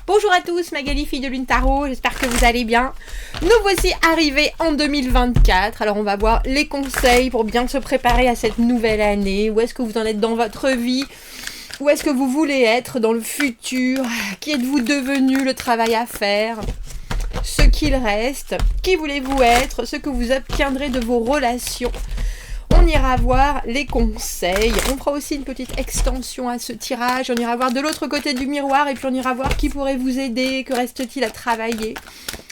Bonjour à tous, Magali, fille de Lune Tarot, j'espère que vous allez bien. Nous voici arrivés en 2024, alors on va voir les conseils pour bien se préparer à cette nouvelle année. Où est-ce que vous en êtes dans votre vie? Où est-ce que vous voulez être dans le futur? Qui êtes-vous devenu? Le travail à faire? Ce qu'il reste? Qui voulez-vous être? Ce que vous obtiendrez de vos relations? On ira voir les conseils. On fera aussi une petite extension à ce tirage. On ira voir de l'autre côté du miroir et puis on ira voir qui pourrait vous aider, que reste-t-il à travailler,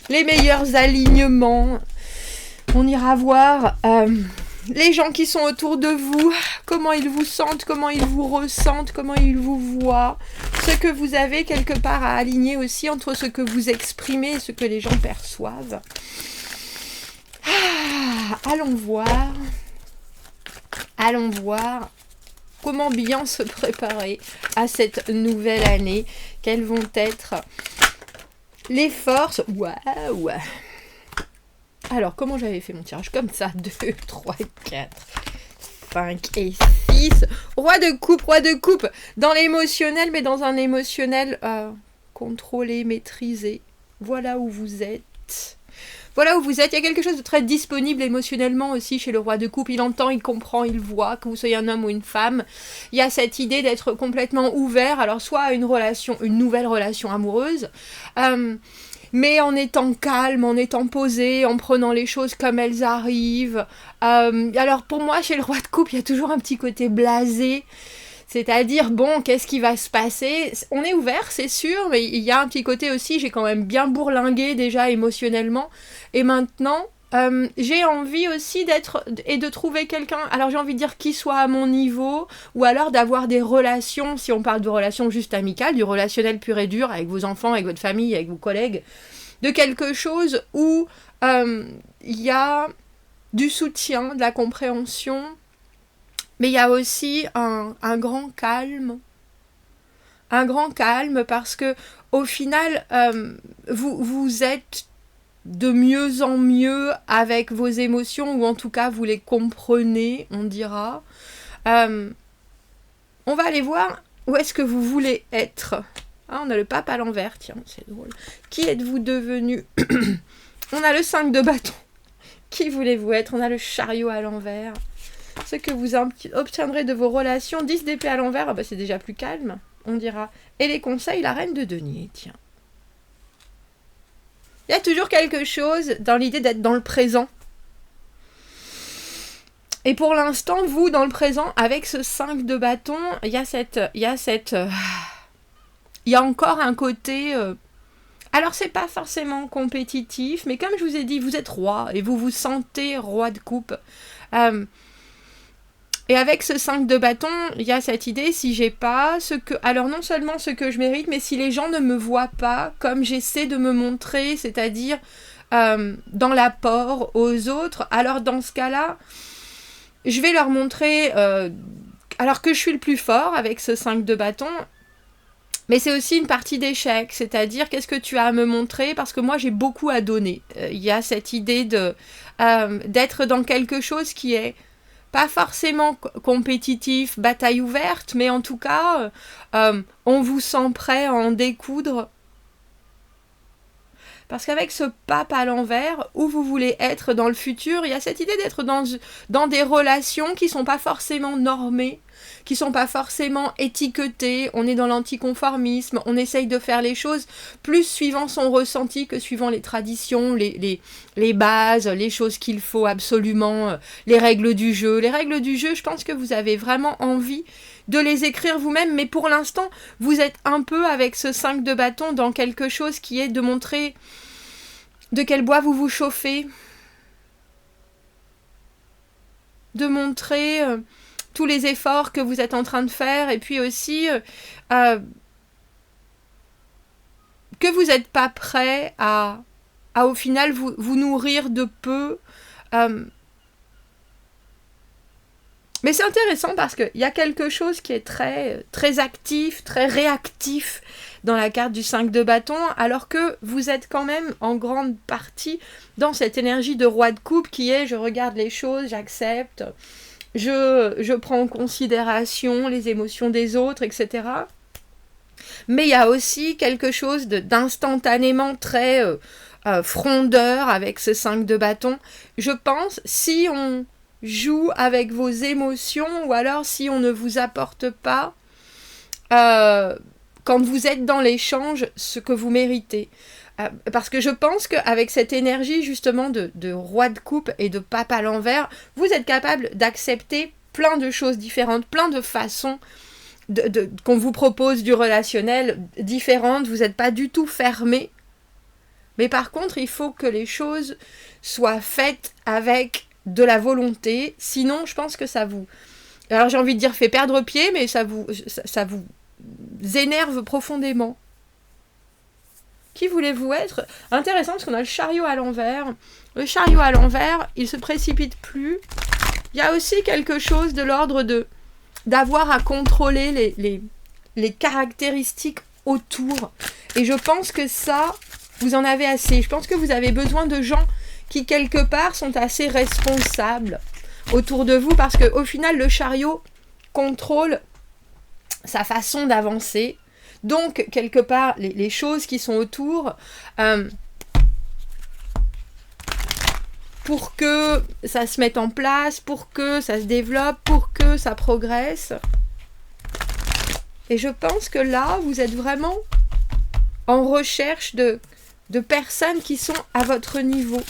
les meilleurs alignements. On ira voir les gens qui sont autour de vous, comment ils vous sentent, comment ils vous ressentent, comment ils vous voient, ce que vous avez quelque part à aligner aussi entre ce que vous exprimez et ce que les gens perçoivent. Allons voir comment bien se préparer à cette nouvelle année. Quelles vont être les forces? Waouh! Alors, comment j'avais fait mon tirage? Comme ça, 2, 3, 4, 5 et 6. Roi de coupe. Dans l'émotionnel, mais dans un émotionnel contrôlé, maîtrisé. Voilà où vous êtes. Il y a quelque chose de très disponible émotionnellement aussi chez le roi de coupe. Il entend, il comprend, il voit, que vous soyez un homme ou une femme. Il y a cette idée d'être complètement ouvert, alors soit à une nouvelle relation amoureuse, mais en étant calme, en étant posé, en prenant les choses comme elles arrivent. Alors pour moi, chez le roi de coupe, il y a toujours un petit côté blasé. C'est-à-dire, bon, qu'est-ce qui va se passer? On est ouvert, c'est sûr, mais il y a un petit côté aussi, j'ai quand même bien bourlingué déjà émotionnellement. Et maintenant, j'ai envie aussi d'être et de trouver quelqu'un, alors j'ai envie de dire qui soit à mon niveau, ou alors d'avoir des relations, si on parle de relations juste amicales, du relationnel pur et dur, avec vos enfants, avec votre famille, avec vos collègues, de quelque chose où il y a du soutien, de la compréhension, mais il y a aussi un grand calme. Un grand calme parce que au final, vous êtes de mieux en mieux avec vos émotions, ou en tout cas vous les comprenez, on dira. On va aller voir où est-ce que vous voulez être. On a le pape à l'envers, tiens, c'est drôle. Qui êtes-vous devenu? On a le 5 de bâton. Qui voulez-vous être? On a le chariot à l'envers. Ce que vous obtiendrez de vos relations. 10 d'épée à l'envers, c'est déjà plus calme, on dira. Et les conseils, la reine de denier, tiens. Il y a toujours quelque chose dans l'idée d'être dans le présent. Et pour l'instant, vous, dans le présent, avec ce 5 de bâton, il y a encore un côté... alors, c'est pas forcément compétitif, mais comme je vous ai dit, vous êtes roi, et vous vous sentez roi de coupe. Et avec ce 5 de bâton, il y a cette idée, si j'ai pas ce que... Alors non seulement ce que je mérite, mais si les gens ne me voient pas comme j'essaie de me montrer, c'est-à-dire dans l'apport aux autres, alors dans ce cas-là, je vais leur montrer... alors que je suis le plus fort avec ce 5 de bâton, mais c'est aussi une partie d'échec, c'est-à-dire qu'est-ce que tu as à me montrer, parce que moi j'ai beaucoup à donner. Il y a cette idée d'être dans quelque chose qui est pas forcément compétitif, bataille ouverte, mais en tout cas, on vous sent prêt à en découdre. Parce qu'avec ce pape à l'envers, où vous voulez être dans le futur, il y a cette idée d'être dans des relations qui sont pas forcément normées, qui sont pas forcément étiquetées. On est dans l'anticonformisme, on essaye de faire les choses plus suivant son ressenti que suivant les traditions, les bases, les choses qu'il faut absolument, les règles du jeu. Les règles du jeu, je pense que vous avez vraiment envie de les écrire vous-même, mais pour l'instant, vous êtes un peu avec ce 5 de bâton dans quelque chose qui est de montrer de quel bois vous vous chauffez, de montrer tous les efforts que vous êtes en train de faire, et puis aussi que vous n'êtes pas prêt à au final vous nourrir de peu. Mais c'est intéressant parce qu'il y a quelque chose qui est très, très actif, très réactif dans la carte du 5 de bâton, alors que vous êtes quand même en grande partie dans cette énergie de roi de coupe qui est je regarde les choses, j'accepte, je prends en considération les émotions des autres, etc. Mais il y a aussi quelque chose d'instantanément très frondeur avec ce 5 de bâton. Je pense, si on joue avec vos émotions, ou alors si on ne vous apporte pas, quand vous êtes dans l'échange, ce que vous méritez. Parce que je pense qu'avec cette énergie justement de roi de coupe et de pape à l'envers, vous êtes capable d'accepter plein de choses différentes, plein de façons qu'on vous propose du relationnel différentes. Vous n'êtes pas du tout fermé. Mais par contre, il faut que les choses soient faites avec de la volonté. Sinon, je pense que ça vous... Alors j'ai envie de dire fait perdre pied, mais ça vous énerve profondément. Qui voulez-vous être? Intéressant parce qu'on a le chariot à l'envers. Le chariot à l'envers, il se précipite plus. Il y a aussi quelque chose de l'ordre d'avoir à contrôler les caractéristiques autour. Et je pense que ça, vous en avez assez. Je pense que vous avez besoin de gens qui, quelque part, sont assez responsables autour de vous, parce qu'au final, le chariot contrôle sa façon d'avancer. Donc, quelque part, les choses qui sont autour, pour que ça se mette en place, pour que ça se développe, pour que ça progresse. Et je pense que là, vous êtes vraiment en recherche de personnes qui sont à votre niveau.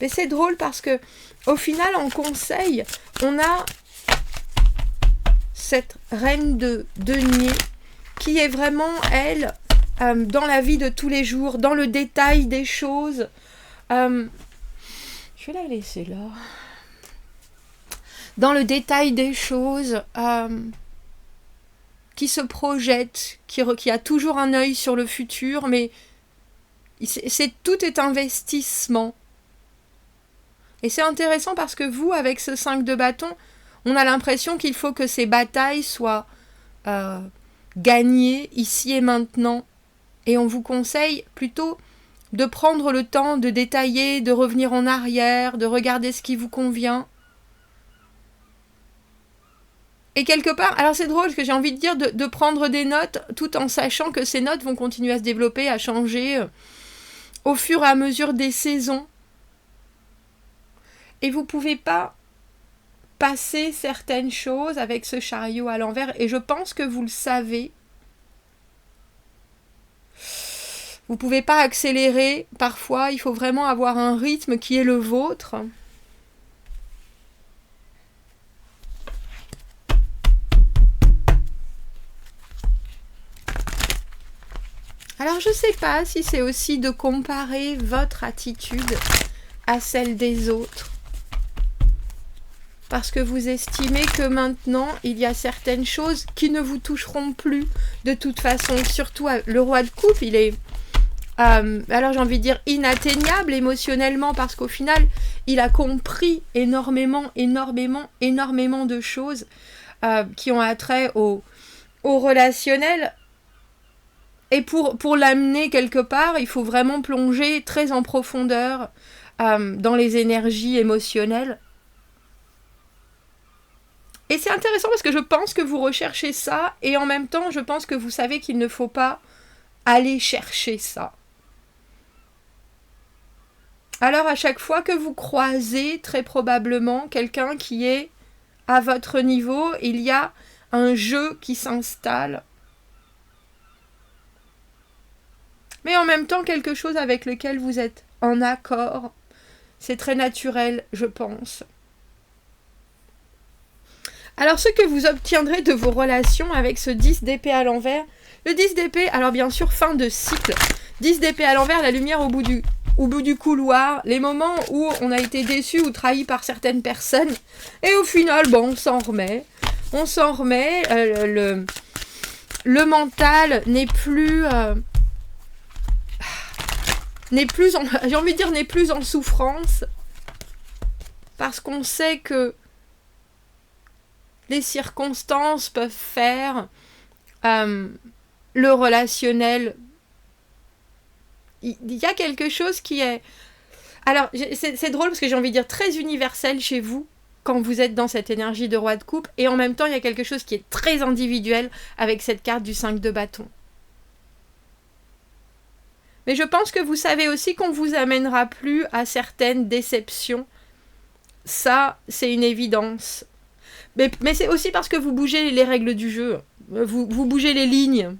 Mais c'est drôle parce que, au final, en conseil, on a cette reine de denier qui est vraiment, elle, dans la vie de tous les jours, dans le détail des choses. Je vais la laisser là. Dans le détail des choses, qui se projette, qui a toujours un œil sur le futur, mais tout est investissement. Et c'est intéressant parce que vous, avec ce 5 de bâton, on a l'impression qu'il faut que ces batailles soient gagnées ici et maintenant. Et on vous conseille plutôt de prendre le temps de détailler, de revenir en arrière, de regarder ce qui vous convient. Et quelque part, alors c'est drôle, parce que j'ai envie de dire de prendre des notes, tout en sachant que ces notes vont continuer à se développer, à changer au fur et à mesure des saisons. Et vous ne pouvez pas passer certaines choses avec ce chariot à l'envers, et je pense que vous le savez. Vous ne pouvez pas accélérer, parfois il faut vraiment avoir un rythme qui est le vôtre. Alors je ne sais pas si c'est aussi de comparer votre attitude à celle des autres. Parce que vous estimez que maintenant, il y a certaines choses qui ne vous toucheront plus de toute façon. Surtout le roi de coupe, il est, alors j'ai envie de dire, inatteignable émotionnellement, parce qu'au final, il a compris énormément de choses qui ont attrait au relationnel. Et pour l'amener quelque part, il faut vraiment plonger très en profondeur dans les énergies émotionnelles. Et c'est intéressant parce que je pense que vous recherchez ça, et en même temps, je pense que vous savez qu'il ne faut pas aller chercher ça. Alors, à chaque fois que vous croisez, très probablement, quelqu'un qui est à votre niveau, il y a un jeu qui s'installe. Mais en même temps, quelque chose avec lequel vous êtes en accord. C'est très naturel, je pense. Alors, ce que vous obtiendrez de vos relations avec ce 10 d'épée à l'envers, le 10 d'épée, alors bien sûr, fin de cycle. 10 d'épée à l'envers, la lumière au bout du couloir, les moments où on a été déçu ou trahi par certaines personnes. Et au final, bon, on s'en remet. Le mental n'est plus j'ai envie de dire, n'est plus en souffrance. Parce qu'on sait que les circonstances peuvent faire le relationnel. Il y a quelque chose qui est... Alors, c'est drôle parce que j'ai envie de dire très universel chez vous. quand vous êtes dans cette énergie de roi de coupe, et en même temps, il y a quelque chose qui est très individuel avec cette carte du 5 de bâton. Mais je pense que vous savez aussi qu'on ne vous amènera plus à certaines déceptions. Ça, c'est une évidence. Mais c'est aussi parce que vous bougez les règles du jeu. Vous bougez les lignes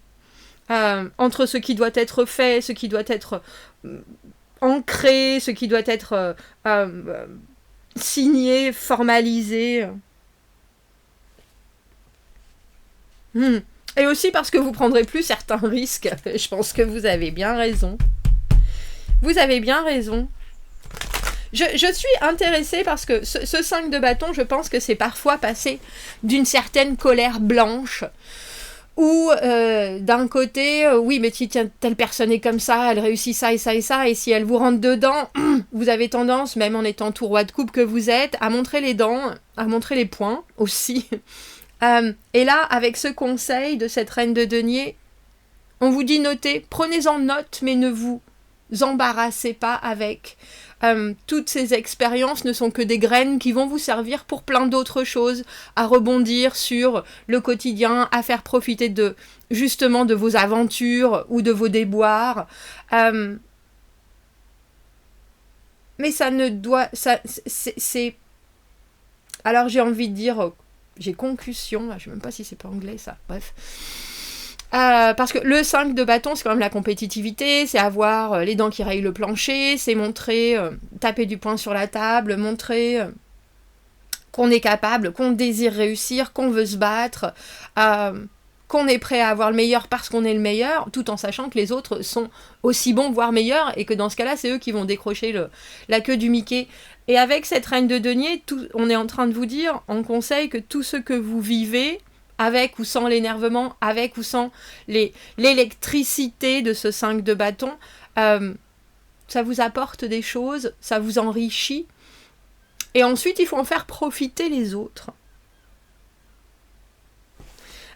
entre ce qui doit être fait, ce qui doit être ancré, ce qui doit être signé, formalisé. Et aussi parce que vous prendrez plus certains risques. Je pense que vous avez bien raison. Vous avez bien raison. Je suis intéressée parce que ce 5 de bâton, je pense que c'est parfois passé d'une certaine colère blanche. Ou d'un côté, oui, mais tiens, telle personne est comme ça, elle réussit ça et ça et ça, et si elle vous rentre dedans, vous avez tendance, même en étant tout roi de coupe que vous êtes, à montrer les dents, à montrer les poings aussi. Et là, avec ce conseil de cette reine de denier, on vous dit notez, prenez-en note, mais ne vous embarrassez pas avec. Toutes ces expériences ne sont que des graines qui vont vous servir pour plein d'autres choses, à rebondir sur le quotidien, à faire profiter justement de vos aventures ou de vos déboires. Mais ça ne doit... c'est... Alors j'ai envie de dire... J'ai concussion, je ne sais même pas si c'est pas anglais ça, bref. Parce que le 5 de bâton, c'est quand même la compétitivité, c'est avoir les dents qui rayent le plancher, c'est montrer, taper du poing sur la table, montrer qu'on est capable, qu'on désire réussir, qu'on veut se battre, qu'on est prêt à avoir le meilleur parce qu'on est le meilleur, tout en sachant que les autres sont aussi bons, voire meilleurs, et que dans ce cas-là, c'est eux qui vont décrocher la queue du Mickey. Et avec cette reine de denier, on est en train de vous dire, en conseil, que tout ce que vous vivez, avec ou sans l'énervement, avec ou sans l'électricité de ce 5 de bâton, ça vous apporte des choses, ça vous enrichit. Et ensuite, il faut en faire profiter les autres.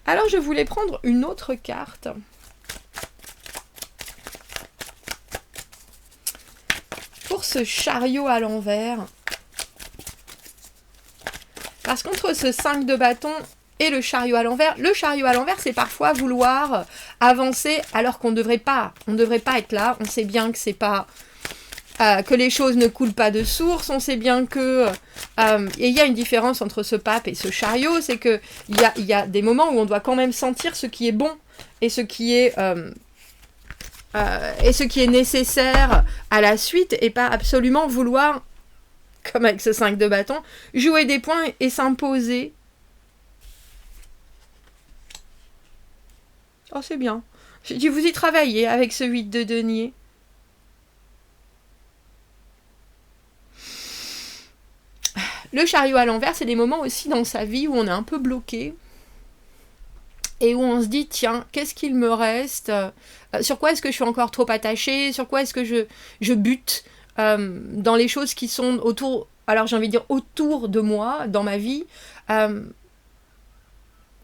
Alors, je voulais prendre une autre carte. Pour ce chariot à l'envers. Parce qu'entre ce 5 de bâton et le chariot à l'envers, c'est parfois vouloir avancer alors qu'on ne devrait pas. On ne devrait pas être là. On sait bien que c'est pas... que les choses ne coulent pas de source. On sait bien que... et il y a une différence entre ce pape et ce chariot. C'est qu'il y a des moments où on doit quand même sentir ce qui est bon et ce qui est nécessaire à la suite et pas absolument vouloir, comme avec ce 5 de bâton, jouer des points et s'imposer. Oh, c'est bien. J'ai dit, vous y travaillez avec ce 8 de denier. Le chariot à l'envers, c'est des moments aussi dans sa vie où on est un peu bloqué. Et où on se dit, tiens, qu'est-ce qu'il me reste ? Sur quoi est-ce que je suis encore trop attachée ? Sur quoi est-ce que je bute dans les choses qui sont autour, alors j'ai envie de dire autour de moi, dans ma vie,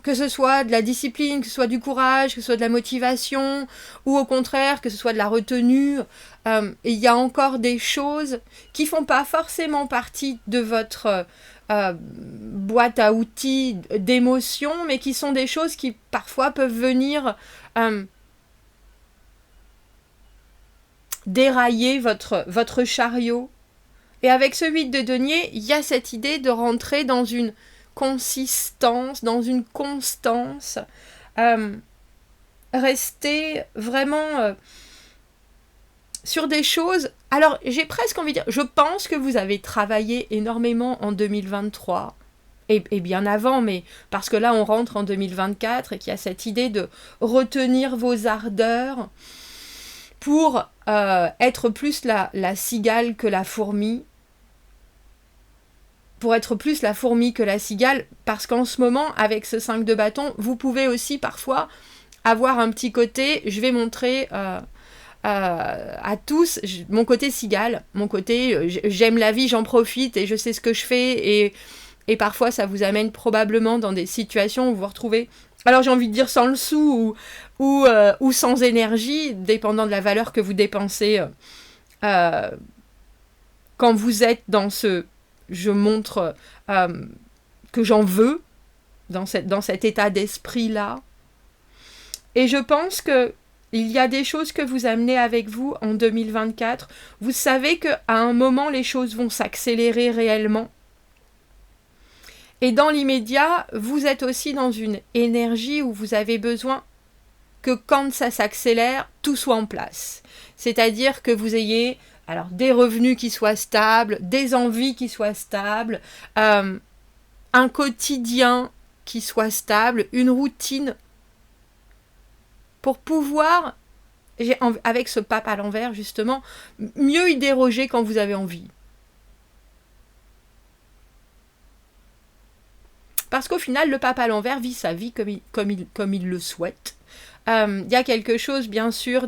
que ce soit de la discipline, que ce soit du courage, que ce soit de la motivation, ou au contraire, que ce soit de la retenue. Et il y a encore des choses qui font pas forcément partie de votre boîte à outils d'émotions, mais qui sont des choses qui parfois peuvent venir dérailler votre chariot. Et avec ce 8 de denier, il y a cette idée de rentrer dans une consistance, dans une constance, rester vraiment sur des choses. Alors, j'ai presque envie de dire, je pense que vous avez travaillé énormément en 2023, et bien avant, mais parce que là, on rentre en 2024, et qu'il y a cette idée de retenir vos ardeurs pour être plus la cigale que la fourmi, pour être plus la fourmi que la cigale, parce qu'en ce moment, avec ce 5 de bâton, vous pouvez aussi parfois avoir un petit côté, je vais montrer à tous mon côté cigale, mon côté j'aime la vie, j'en profite et je sais ce que je fais, et parfois ça vous amène probablement dans des situations où vous vous retrouvez, alors j'ai envie de dire sans le sou ou sans énergie, dépendant de la valeur que vous dépensez quand vous êtes dans ce je montre que j'en veux dans cet état d'esprit-là. Et je pense que il y a des choses que vous amenez avec vous en 2024. Vous savez qu'à un moment, les choses vont s'accélérer réellement. Et dans l'immédiat, vous êtes aussi dans une énergie où vous avez besoin que quand ça s'accélère, tout soit en place. C'est-à-dire que vous ayez alors des revenus qui soient stables, des envies qui soient stables, un quotidien qui soit stable, une routine pour pouvoir, avec ce pape à l'envers justement, mieux y déroger quand vous avez envie. Parce qu'au final, le pape à l'envers vit sa vie comme il le souhaite. Il y a quelque chose, bien sûr,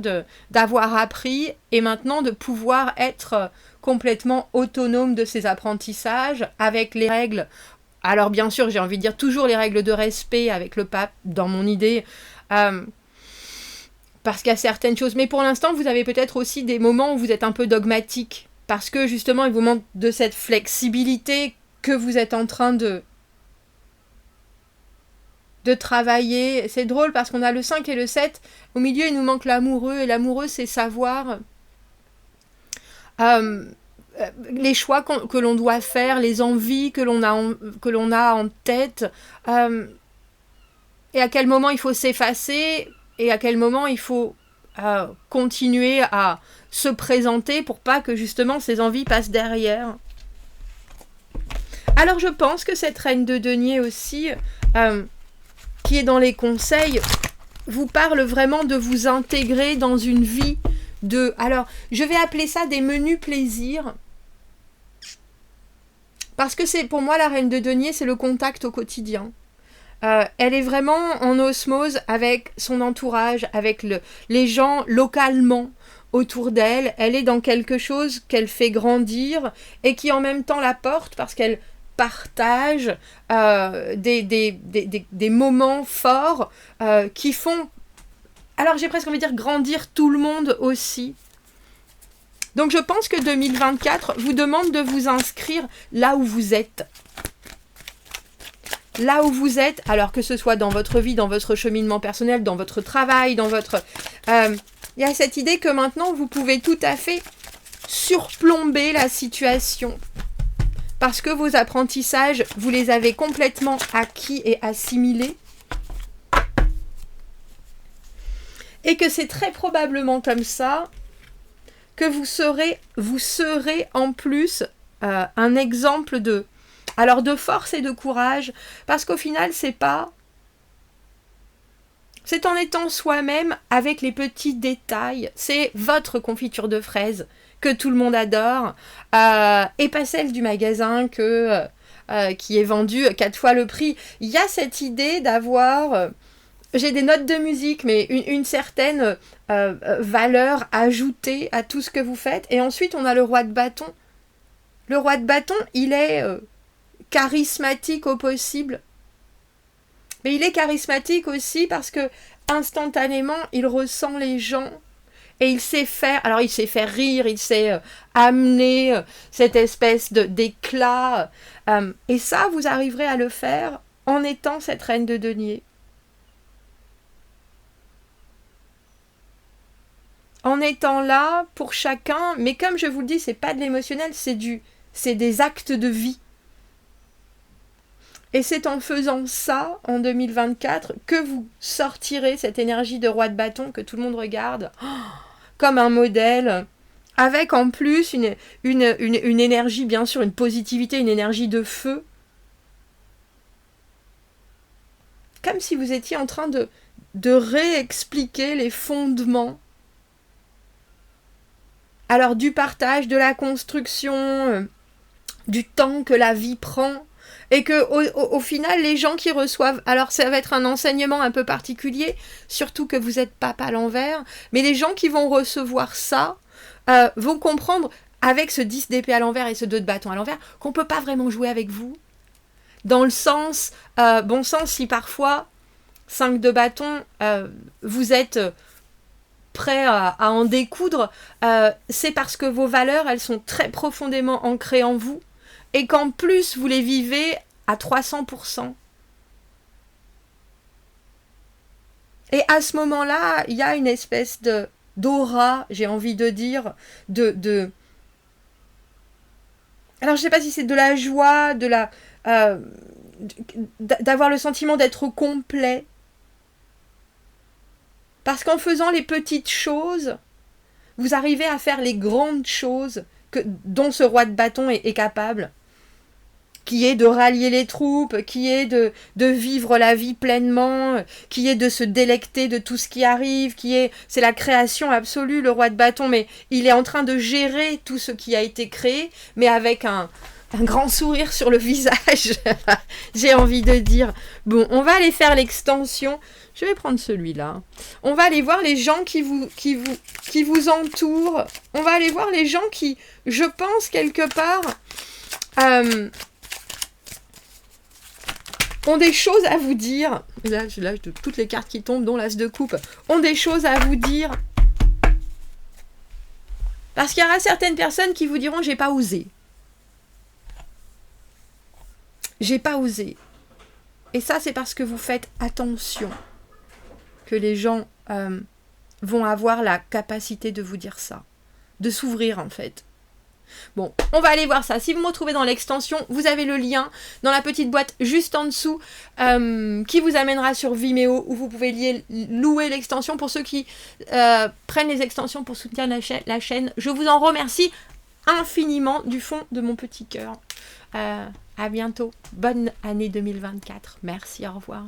d'avoir appris et maintenant de pouvoir être complètement autonome de ses apprentissages avec les règles. Alors, bien sûr, j'ai envie de dire toujours les règles de respect avec le pape, dans mon idée. Parce qu'il y a certaines choses. Mais pour l'instant, vous avez peut-être aussi des moments où vous êtes un peu dogmatique. Parce que, justement, il vous manque de cette flexibilité que vous êtes en train de travailler. C'est drôle parce qu'on a le 5 et le 7. Au milieu, il nous manque l'amoureux. Et l'amoureux, c'est savoir les choix que l'on doit faire, les envies que l'on a en tête. Et à quel moment il faut s'effacer et à quel moment il faut continuer à se présenter pour pas que justement ces envies passent derrière. Alors je pense que cette reine de denier aussi, qui est dans les conseils, vous parle vraiment de vous intégrer dans une vie de... Alors, je vais appeler ça des menus plaisirs. Parce que c'est pour moi la reine de denier, c'est le contact au quotidien. Elle est vraiment en osmose avec son entourage, avec les gens localement autour d'elle. Elle est dans quelque chose qu'elle fait grandir et qui en même temps la porte parce qu'elle partage des moments forts qui font, alors j'ai presque envie de dire, grandir tout le monde aussi. Donc je pense que 2024 vous demande de vous inscrire là où vous êtes. Là où vous êtes, alors que ce soit dans votre vie, dans votre cheminement personnel, dans votre travail, dans votre... Il y a cette idée que maintenant, vous pouvez tout à fait surplomber la situation. Parce que vos apprentissages, vous les avez complètement acquis et assimilés. Et que c'est très probablement comme ça que vous serez en plus un exemple de force et de courage, parce qu'au final, c'est en étant soi-même avec les petits détails. C'est votre confiture de fraises que tout le monde adore, et pas celle du magasin qui est vendue 4 fois le prix. Il y a cette idée d'avoir... j'ai des notes de musique, mais une certaine valeur ajoutée à tout ce que vous faites. Et ensuite, on a le roi de bâton. Le roi de bâton, il est... charismatique au possible. Mais il est charismatique aussi parce que instantanément, il ressent les gens et il sait faire rire, il sait amener cette espèce d'éclat. Et ça, vous arriverez à le faire en étant cette reine de denier. En étant là pour chacun, mais comme je vous le dis, c'est pas de l'émotionnel, c'est des actes de vie. Et c'est en faisant ça, en 2024, que vous sortirez cette énergie de roi de bâton que tout le monde regarde comme un modèle, avec en plus une énergie, bien sûr, une positivité, une énergie de feu. Comme si vous étiez en train de réexpliquer les fondements. Alors, du partage, de la construction, du temps que la vie prend. Et que au final, les gens qui reçoivent, alors ça va être un enseignement un peu particulier, surtout que vous êtes pape à l'envers, mais les gens qui vont recevoir ça vont comprendre, avec ce 10 d'épée à l'envers et ce 2 de bâton à l'envers, qu'on ne peut pas vraiment jouer avec vous. Dans le sens, bon sens, si parfois, 5 de bâton, vous êtes prêt à en découdre, c'est parce que vos valeurs, elles sont très profondément ancrées en vous. et qu'en plus vous les vivez à 300%. Et à ce moment-là, il y a une espèce d'aura, j'ai envie de dire, alors je ne sais pas si c'est de la joie, d'avoir le sentiment d'être complet. Parce qu'en faisant les petites choses, vous arrivez à faire les grandes choses dont ce roi de bâton est capable. Qui est de rallier les troupes, qui est de vivre la vie pleinement, qui est de se délecter de tout ce qui arrive, c'est la création absolue, le roi de bâton, mais il est en train de gérer tout ce qui a été créé, mais avec un grand sourire sur le visage, j'ai envie de dire. Bon, on va aller faire l'extension, je vais prendre celui-là. On va aller voir les gens qui vous entourent, on va aller voir les gens qui, je pense, quelque part... ont des choses à vous dire. Là, toutes les cartes qui tombent, dont l'as de coupe, ont des choses à vous dire. Parce qu'il y aura certaines personnes qui vous diront « j'ai pas osé ». J'ai pas osé. Et ça, c'est parce que vous faites attention que les gens vont avoir la capacité de vous dire ça. De s'ouvrir, en fait. Bon, on va aller voir ça. Si vous me retrouvez dans l'extension, vous avez le lien dans la petite boîte juste en dessous qui vous amènera sur Vimeo où vous pouvez louer l'extension pour ceux qui prennent les extensions pour soutenir la chaîne. Je vous en remercie infiniment du fond de mon petit cœur. À bientôt. Bonne année 2024. Merci, au revoir.